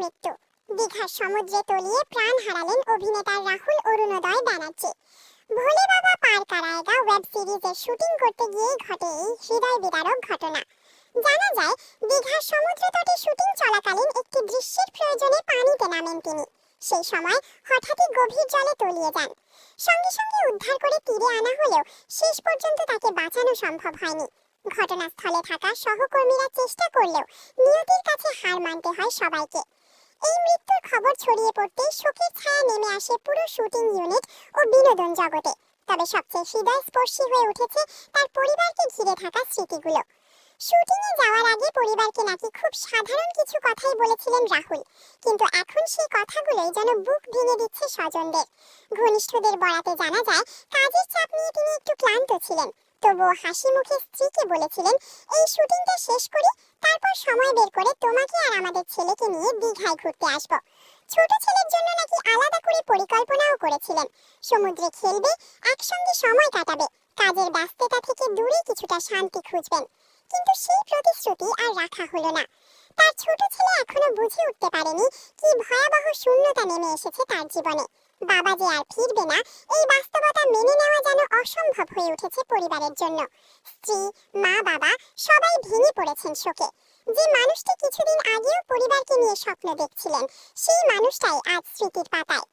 মৃত্যু। দীঘার সমুদ্রে তলিয়ে প্রাণ হারালেন অভিনেতা রাহুল অরুণোদয় ব্যানার্জি। ভোলে বাবা পার কারায়েগা ওয়েব সিরিজের শুটিং করতে গিয়েই ঘটে এই হৃদয় বিদারক ঘটনা। জানা যায়, দীঘার সমুদ্র তটে শুটিং চলাকালীন একটি দৃশ্যের প্রয়োজনে পানিতে নামেন তিনি। সেই সময় হঠাৎই গভীর জলে তলিয়ে যান। সঙ্গে সঙ্গে উদ্ধার করে তীরে আনা হলেও শেষ পর্যন্ত তাকে বাঁচানো সম্ভব হয়নি। ঘটনাস্থলে থাকা সহকর্মীরা চেষ্টা করলেও নিয়তির কাছে হার মানতে হয় সবাইকে। এই মৃত্যুর খবর ছড়িয়ে পড়তেই শোকের ছায়া নেমে আসে পুরো শুটিং ইউনিট ও বিনোদন জগতে। তবে সবচেয়ে হৃদয়স্পর্শী হয়ে উঠেছে তার পরিবারকে ঘিরে থাকা স্মৃতিগুলো। শুটিংয়ে যাওয়ার আগে পরিবারকে নাকি খুব সাধারণ কিছু কথাই বলেছিলেন রাহুল, কিন্তু এখন সেই কথাগুলোই যেন বুক ভেঙে দিচ্ছে স্বজনদের। ঘনিষ্ঠদের বরাতে জানা যায়, কাজের চাপ নিয়ে তিনি একটু ক্লান্ত ছিলেন, তবুও হাসি মুখে স্ত্রীকে বলেছিলেন, এই শুটিংটা শেষ করি, তারপর সময় বের করে তোমাকে আর আমাদের ছেলেকে নিয়ে দীঘায় ঘুরতে আসব। ছোট ছেলের জন্য নাকি আলাদা করে পরিকল্পনাও করেছিলেন। সমুদ্রে খেলবে, একসঙ্গে সময় কাটাবে, কাজের ব্যস্ততা থেকে দূরে কিছুটা শান্তি খুঁজবেন। কিন্তু সেই প্রতিশ্রুতি আর রাখা হলো না। তার ছোট ছেলে এখনো বুঝে উঠতে পারেনি কি ভয়াবহ শূন্যতা নেমে এসেছে তার জীবনে। বাবা যে আর ফিরবে না, এই বাস্তবতা মেনে নেওয়া যেন অসম্ভব হয়ে উঠেছে পরিবারের জন্য। স্ত্রী, মা, বাবা সবাই ভেঙে পড়েছেন শোকে। যে মানুষটি কিছুদিন আগেও পরিবারকে নিয়ে স্বপ্ন দেখছিলেন, সেই মানুষটাই আজ স্মৃতির পাতায়।